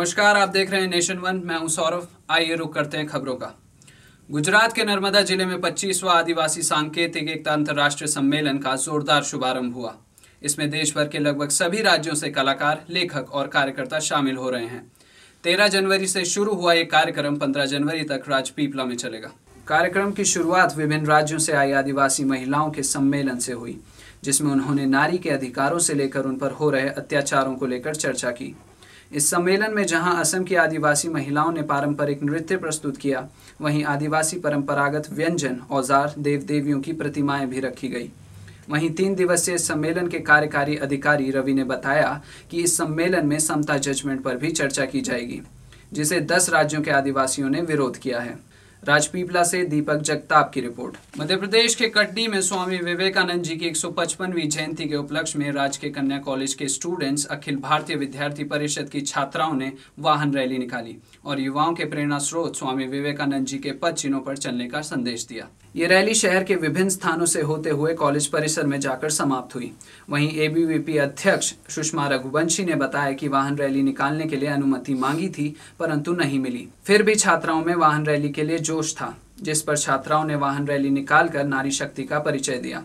नमस्कार, आप देख रहे हैं नेशन वन। मैं हूं सौरभ। आइए रुक करते हैं खबरों का। गुजरात के नर्मदा जिले में 25वां आदिवासी सांकेतिक एकता अंतर्राष्ट्रीय सम्मेलन का जोरदार शुभारंभ हुआ। इसमें देश भर के लगभग सभी राज्यों से कलाकार, लेखक और कार्यकर्ता शामिल हो रहे हैं। 13 जनवरी से शुरू हुआ ये कार्यक्रम 15 जनवरी तक राजपीपला में चलेगा। कार्यक्रम की शुरुआत विभिन्न राज्यों से आई आदिवासी महिलाओं के सम्मेलन से हुई, जिसमें उन्होंने नारी के अधिकारों से लेकर उन पर हो रहे अत्याचारों को लेकर चर्चा की। इस सम्मेलन में जहां असम की आदिवासी महिलाओं ने पारंपरिक नृत्य प्रस्तुत किया, वहीं आदिवासी परंपरागत व्यंजन, औजार, देव देवियों की प्रतिमाएं भी रखी गई। वहीं 3 दिवसीय सम्मेलन के कार्यकारी अधिकारी रवि ने बताया कि इस सम्मेलन में समता जजमेंट पर भी चर्चा की जाएगी, जिसे 10 राज्यों के आदिवासियों ने विरोध किया है। राजपीपला से दीपक जगताप की रिपोर्ट। मध्य प्रदेश के कटनी में स्वामी विवेकानंद जी की 155वीं जयंती के उपलक्ष्य में राजकीय कन्या कॉलेज के स्टूडेंट्स, अखिल भारतीय विद्यार्थी परिषद की छात्राओं ने वाहन रैली निकाली और युवाओं के प्रेरणा स्रोत स्वामी विवेकानंद जी के पद चिन्हों पर चलने का संदेश दिया। ये रैली शहर के विभिन्न स्थानों से होते हुए कॉलेज परिसर में जाकर समाप्त हुई। वहीं एबीवीपी अध्यक्ष सुषमा रघुवंशी ने बताया कि वाहन रैली निकालने के लिए अनुमति मांगी थी, परंतु नहीं मिली। फिर भी छात्राओं में वाहन रैली के लिए जोश था, जिस पर छात्राओं ने वाहन रैली निकालकर नारी शक्ति का परिचय दिया।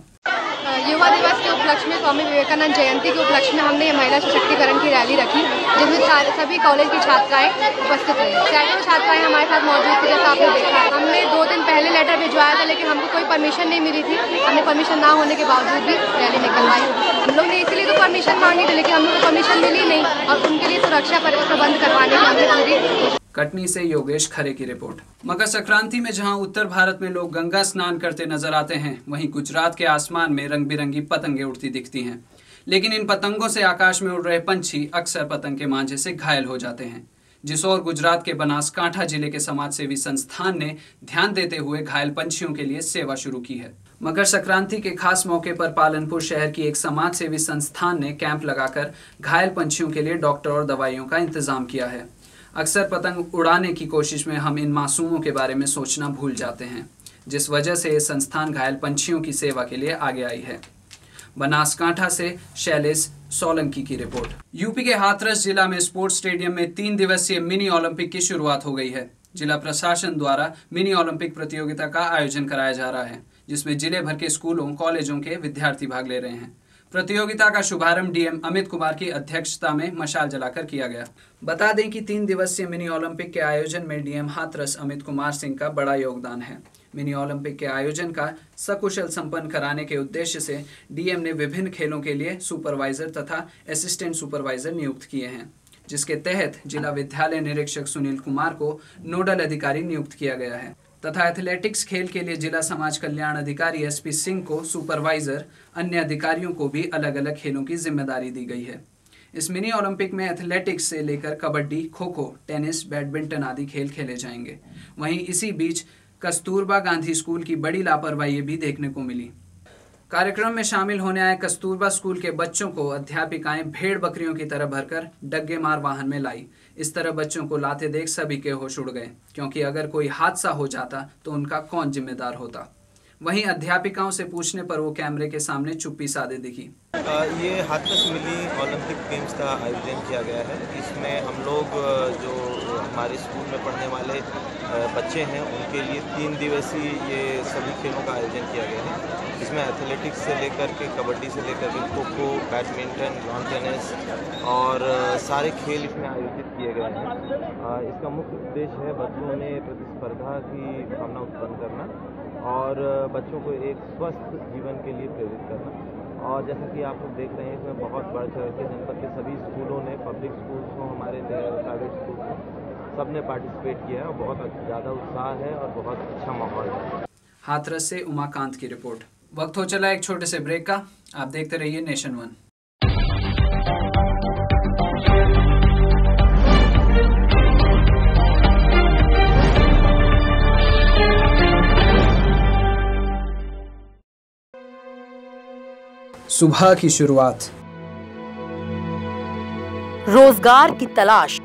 युवा दिवस के उपलक्ष्य में, स्वामी विवेकानंद जयंती के उपलक्ष्य में हमने महिला सशक्तिकरण की रैली रखी, जिसमें सभी कॉलेज की छात्राएं उपस्थित रही। सैकड़ों छात्राएं हमारे साथ मौजूद थी। जैसा आपने देखा, हमने 2 दिन पहले लेटर भिजवाया था, लेकिन हमको कोई परमिशन नहीं मिली थी। हमने परमिशन ना होने के बावजूद भी रैली निकलवाई। हम लोग ने इसलिए तो परमिशन मांगी थी, लेकिन हम लोग को परमिशन मिली नहीं और उनके लिए सुरक्षा प्रबंध करवाने की हमने पूरी। कटनी से योगेश खरे की रिपोर्ट। मकर संक्रांति में जहां उत्तर भारत में लोग गंगा स्नान करते नजर आते हैं, वहीं गुजरात के आसमान में रंग बिरंगी पतंगें उड़ती दिखती हैं। लेकिन इन पतंगों से आकाश में उड़ रहे पंछी अक्सर पतंग के मांझे से घायल हो जाते हैं, जिस ओर गुजरात के बनासकांठा जिले के समाज सेवी संस्थान ने ध्यान देते हुए घायल पंछियों के लिए सेवा शुरू की है। मकर संक्रांति के खास मौके पर पालनपुर शहर की एक समाज सेवी संस्थान ने कैंप लगाकर घायल पंछियों के लिए डॉक्टर और दवाइयों का इंतजाम किया है। अक्सर पतंग उड़ाने की कोशिश में हम इन मासूमों के बारे में सोचना भूल जाते हैं, जिस वजह से ये संस्थान घायल पंछियों की सेवा के लिए आगे आई है। बनासकांठा से शैलेश सोलंकी की रिपोर्ट। यूपी के हाथरस जिला में स्पोर्ट्स स्टेडियम में 3 दिवसीय मिनी ओलंपिक की शुरुआत हो गई है। जिला प्रशासन द्वारा मिनी ओलंपिक प्रतियोगिता का आयोजन कराया जा रहा है, जिसमें जिले भर के स्कूलों, कॉलेजों के विद्यार्थी भाग ले रहे हैं। प्रतियोगिता का शुभारंभ डीएम अमित कुमार की अध्यक्षता में मशाल जलाकर किया गया। बता दें कि 3 दिवसीय मिनी ओलंपिक के आयोजन में डीएम हाथरस अमित कुमार सिंह का बड़ा योगदान है। मिनी ओलंपिक के आयोजन का सकुशल संपन्न कराने के उद्देश्य से डीएम ने विभिन्न खेलों के लिए सुपरवाइजर तथा असिस्टेंट सुपरवाइजर नियुक्त किए हैं, जिसके तहत जिला विद्यालय निरीक्षक सुनील कुमार को नोडल अधिकारी नियुक्त किया गया है तथा एथलेटिक्स खेल के लिए जिला समाज कल्याण अधिकारी एसपी सिंह को सुपरवाइजर, अन्य अधिकारियों को भी अलग अलग खेलों की जिम्मेदारी दी गई है। इस मिनी ओलंपिक में एथलेटिक्स से लेकर कबड्डी, खो खो, टेनिस, बैडमिंटन आदि खेल खेले जाएंगे। वहीं इसी बीच कस्तूरबा गांधी स्कूल की बड़ी लापरवाही भी देखने को मिली। कार्यक्रम में शामिल होने आए कस्तूरबा स्कूल के बच्चों को अध्यापिकाएं भेड़ बकरियों की तरह भरकर डग्गे मार वाहन में लाई। इस तरह बच्चों को लाते देख सभी के होश उड़ गए, क्योंकि अगर कोई हादसा हो जाता तो उनका कौन जिम्मेदार होता। वहीं अध्यापिकाओं से पूछने पर वो कैमरे के सामने चुप्पी साधे दिखी। ये हाथरस मिनी ओलंपिक गेम्स का आयोजन किया गया है। इसमें हम लोग जो हमारे स्कूल में पढ़ने वाले बच्चे हैं, उनके लिए 3 दिवसीय ये सभी खेलों का आयोजन किया गया है। इसमें एथलेटिक्स से लेकर के कबड्डी से लेकर के kho kho, badminton, lawn tennis और सारे खेल इसमें आयोजित किए गए हैं। इसका मुख्य उद्देश्य है बच्चों में प्रतिस्पर्धा की भावना उत्पन्न करना और बच्चों को एक स्वस्थ जीवन के लिए प्रेरित करना। और जैसा कि आप लोग देख रहे हैं, इसमें बहुत बढ़ चढ़ के जनपद के सभी स्कूलों ने, पब्लिक स्कूल्स हो, हमारे प्राइवेट स्कूल हो, सब ने पार्टिसिपेट किया है और बहुत ज़्यादा उत्साह है और बहुत अच्छा माहौल है। हाथरस से उमाकांत की रिपोर्ट। वक्त हो चला एक छोटे से ब्रेक का। आप देखते रहिए नेशन वन। सुबह की शुरुआत, रोजगार की तलाश,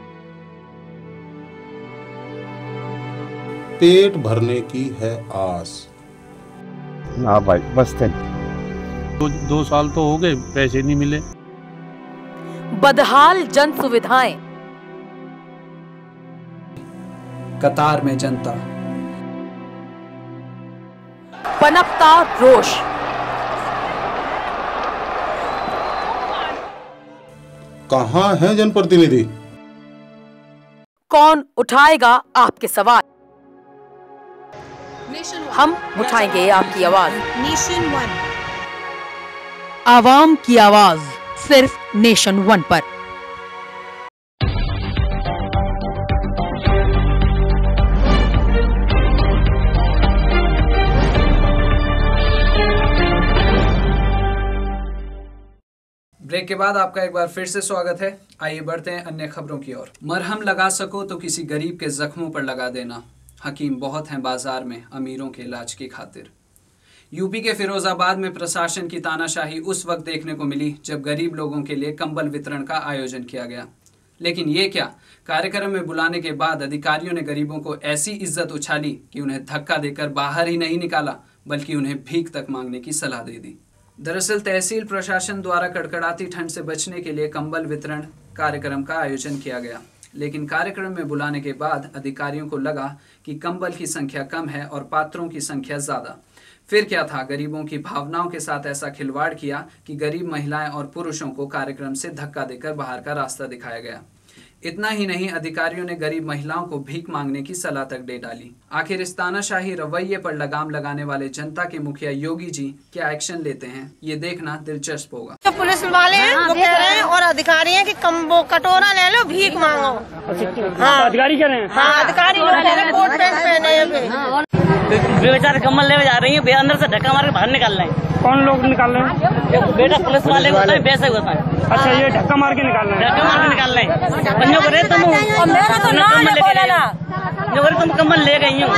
पेट भरने की है आस। हाँ भाई, बस दो साल तो हो गए, पैसे नहीं मिले। बदहाल जन सुविधाएं, कतार में जनता। पनपता रोष। कहाँ हैं जनप्रतिनिधि? कौन उठाएगा आपके सवाल? हम उठाएंगे आपकी आवाज। नेशन वन, आवाम की आवाज सिर्फ नेशन वन पर। ब्रेक के बाद आपका एक बार फिर से स्वागत है। आइए बढ़ते हैं अन्य खबरों की ओर। मरहम लगा सको तो किसी गरीब के जख्मों पर लगा देना। हकीम बहुत हैं बाजार में अमीरों के इलाज की खातिर। यूपी के फिरोजाबाद में प्रशासन की तानाशाही उस वक्त देखने को मिली जब गरीब लोगों के लिए कंबल वितरण का आयोजन किया गया। लेकिन ये क्या, कार्यक्रम में बुलाने के बाद अधिकारियों ने गरीबों को ऐसी इज्जत उछाली कि उन्हें धक्का देकर बाहर ही नहीं निकाला बल्कि उन्हें भीख तक मांगने की सलाह दे दी। दरअसल तहसील प्रशासन द्वारा कड़कड़ाती ठंड से बचने के लिए कंबल वितरण कार्यक्रम का आयोजन किया गया। लेकिन कार्यक्रम में बुलाने के बाद अधिकारियों को लगा कि कंबल की संख्या कम है और पात्रों की संख्या ज़्यादा। फिर क्या था, गरीबों की भावनाओं के साथ ऐसा खिलवाड़ किया कि गरीब महिलाएं और पुरुषों को कार्यक्रम से धक्का देकर बाहर का रास्ता दिखाया गया। इतना ही नहीं, अधिकारियों ने गरीब महिलाओं को भीख मांगने की सलाह तक दे डाली। आखिर इस तानाशाही रवैये पर लगाम लगाने वाले जनता के मुखिया योगी जी क्या एक्शन लेते हैं, ये देखना दिलचस्प होगा। तो पुलिस वाले हैं वो कह रहे हैं और अधिकारी हैं कि वो कटोरा ले लो, भीख मांगो। हाँ, अधिकारी कह रहे हैं। हाँ, अधिकारी लोग कह रहे हैं कोट पैंट पहने हुए। बेचारे कम्बल ले जा रही है, अंदर से धक्का मार के बाहर निकाल रहे हैं। कौन लोग निकाल रहे हैं? बेटा पुलिस वाले होता है, वैसे होता है। अच्छा, ये धक्का मार के निकाल रहे हैं? धक्का मार के निकाल रहे हैं। जो करे तुम कम्बल ले गई हो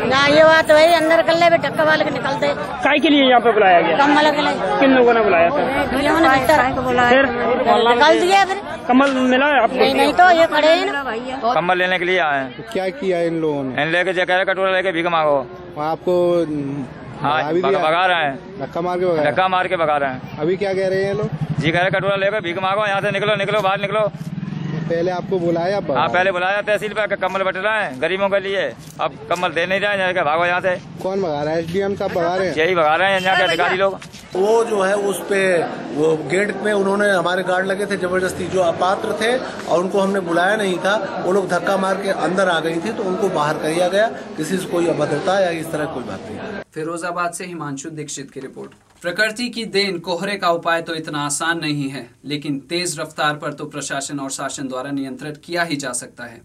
ना, ये बात भाई अंदर कर ले, धक्का मार के निकलते। काय के लिए यहाँ पे बुलाया गया? कम्बल के लिए। किन लोगों ने बुलाया था? फिर निकाल दिया। फिर कम्बल मिला है आपको? नहीं तो ये खड़े हैं कम्बल लेने के लिए आए हैं। क्या किया इन लोगों ने? लेके जगह कटोरा लेके भीख मांगो। आपको हाँ, भगा रहे हैं, धक्का मार के भगा रहे हैं। अभी क्या कह रहे हैं लोग? जी कह रहे कटोरा लेकर भीख मांगो, यहाँ से निकलो निकलो बाहर निकलो। पहले आपको बुलाया? हाँ, पहले बुलाया तहसील पे, कम्बल बट रहा है गरीबों के लिए। अब कम्बल दे नहीं रहे हैं, भागो यहाँ से। कौन भगा रहा है? SDM साहब भगा रहे हैं? यही भगा रहे हैं यहाँ के अधिकारी लोग। वो जो है उस पे वो गेट पे उन्होंने हमारे गार्ड लगे थे जबरदस्ती, जो अपात्र थे और उनको हमने बुलाया नहीं था, वो लोग धक्का मार के अंदर आ गई थी तो उनको बाहर कर दिया गया। किसी से कोई अभद्रता या इस तरह कोई बात नहीं। फिरोजाबाद से हिमांशु दीक्षित की रिपोर्ट। प्रकृति की देन कोहरे का उपाय तो इतना आसान नहीं है, लेकिन तेज रफ्तार पर तो प्रशासन और शासन द्वारा नियंत्रित किया ही जा सकता है।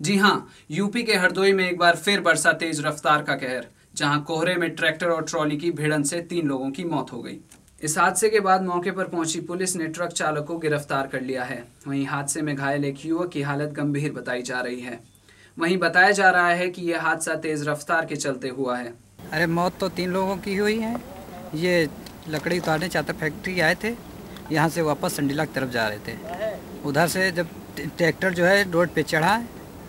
जी हाँ, यूपी के हरदोई में एक बार फिर बरसा तेज रफ्तार का कहर, जहां कोहरे में ट्रैक्टर और ट्रॉली की भिड़ंत से 3 लोगों की मौत हो गई। इस हादसे के बाद मौके पर पहुंची पुलिस ने ट्रक चालक को गिरफ्तार कर लिया है। वहीं हादसे में घायल एक युवक की हालत गंभीर बताई जा रही है। वहीं बताया जा रहा है कि यह हादसा तेज रफ्तार के चलते हुआ है। अरे मौत तो 3 लोगों की हुई है। ये लकड़ी उतारने चादर फैक्ट्री आए थे, यहाँ से वापस संडीला की तरफ जा रहे थे। उधर से जब ट्रैक्टर जो है रोड पे चढ़ा,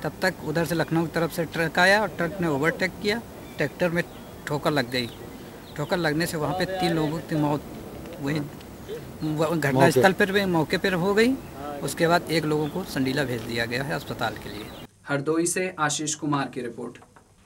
तब तक उधर से लखनऊ की तरफ से ट्रक आया और ट्रक ने ओवरटेक किया। ट्रैक्टर में ठोकर लग गई। ठोकर लगने से वहाँ पे 3 लोगों की मौत वही घटनास्थल पर मौके पर हो गई। उसके बाद 1 लोगों को संडीला भेज दिया गया है अस्पताल के लिए। हरदोई से आशीष कुमार की रिपोर्ट।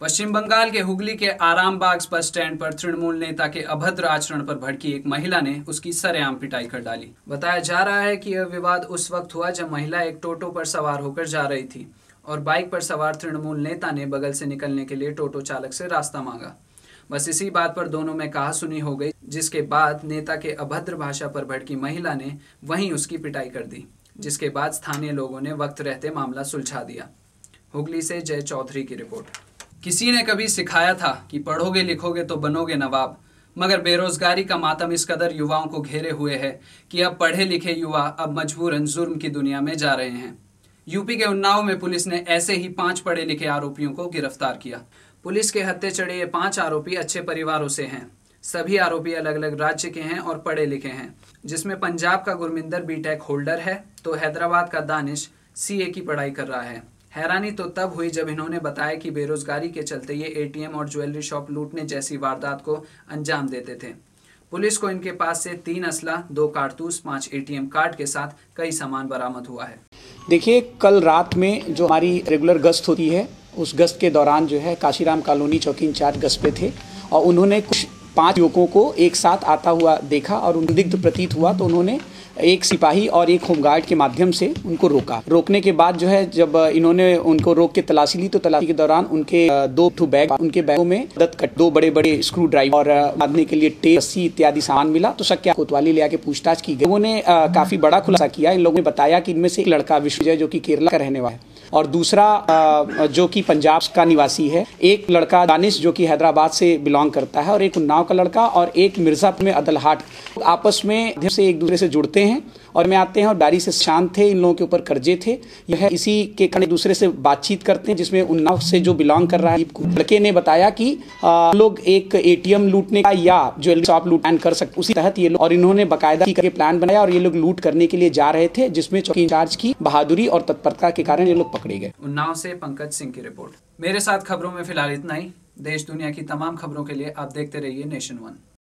पश्चिम बंगाल के हुगली के आरामबाग बस स्टैंड पर तृणमूल नेता के अभद्र आचरण पर भड़की एक महिला ने उसकी सरेआम पिटाई कर डाली। बताया जा रहा है कि यह विवाद उस वक्त हुआ जब महिला एक टोटो पर सवार होकर जा रही थी और बाइक पर सवार तृणमूल नेता ने बगल से निकलने के लिए टोटो चालक से रास्ता मांगा। बस इसी बात पर दोनों में कहासुनी हो गई, जिसके बाद नेता के अभद्र भाषा पर भड़की महिला ने वहीं उसकी पिटाई कर दी, जिसके बाद स्थानीय लोगों ने वक्त रहते मामला सुलझा दिया। हुगली से जय चौधरी की रिपोर्ट। किसी ने कभी सिखाया था कि पढ़ोगे लिखोगे तो बनोगे नवाब, मगर बेरोजगारी का मातम इस कदर युवाओं को घेरे हुए है कि अब पढ़े लिखे युवा अब मजबूरन जुर्म की दुनिया में जा रहे हैं। यूपी के उन्नाव में पुलिस ने ऐसे ही 5 पढ़े लिखे आरोपियों को गिरफ्तार किया। पुलिस के हत्थे चढ़े ये 5 आरोपी अच्छे परिवारों से हैं। सभी आरोपी अलग अलग राज्य के हैं और पढ़े लिखे हैं, जिसमें पंजाब का गुरमिंदर बीटेक होल्डर है तो हैदराबाद का दानिश CA की पढ़ाई कर रहा है। हैरानी तो तब हुई जब इन्होंने बताया कि बेरोजगारी के चलते ये ATM और ज्वेलरी शॉप लूटने जैसी वारदात को अंजाम देते थे। पुलिस को इनके पास से 3 असला, 2 कारतूस, 5 ATM कार्ड के साथ कई सामान बरामद हुआ है। देखिए, कल रात में जो हमारी रेगुलर गश्त होती है उस गश्त के दौरान जो है काशीराम कॉलोनी चौकी इंचार्ज गश्त पे थे और उन्होंने कुछ 5 युवकों को एक साथ आता हुआ देखा और संदिग्ध प्रतीत हुआ तो उन्होंने एक सिपाही और एक होमगार्ड के माध्यम से उनको रोका। रोकने के बाद जो है जब इन्होंने उनको रोक के तलाशी ली तो तलाशी के दौरान उनके 2 बैग, उनके बैगों में 2 बड़े स्क्रू ड्राइवर और बांधने के लिए टेप, रस्सी इत्यादि सामान मिला। तो शक कोतवाली ले आके पूछताछ की गई। लोगों ने काफी बड़ा खुलासा किया। इन लोगों ने बताया कि इनमें से एक लड़का विश्वजय जो कि केरला का रहने वाला है और दूसरा जो कि पंजाब का निवासी है, एक लड़का दानिश जो कि हैदराबाद से बिलोंग करता है और एक उन्नाव का लड़का और एक मिर्जापुर में अदलहाट, आपस में से एक दूसरे से जुड़ते हैं और में आते हैं और बारी से शांत थे। इन लोगों के ऊपर कर्जे थे। यह इसी के कारण एक दूसरे से बातचीत करते हैं, जिसमें उन्नाव से जो बिलोंग कर रहा है लड़के ने बताया कि लोग एक ATM लूटने का या ज्वेलरी शॉप लूट कर सकते, उसी तहत ये लोग और इन्होंने बाकायदा करके प्लान बनाया और ये लोग लूट करने के लिए जा रहे थे, जिसमें चौकी इंचार्ज की बहादुरी और तत्परता के कारण ये लोग पकड़े गए। उन्नाव से पंकज सिंह की रिपोर्ट। मेरे साथ खबरों में फिलहाल इतना ही। देश दुनिया की तमाम खबरों के लिए आप देखते रहिए नेशन 1।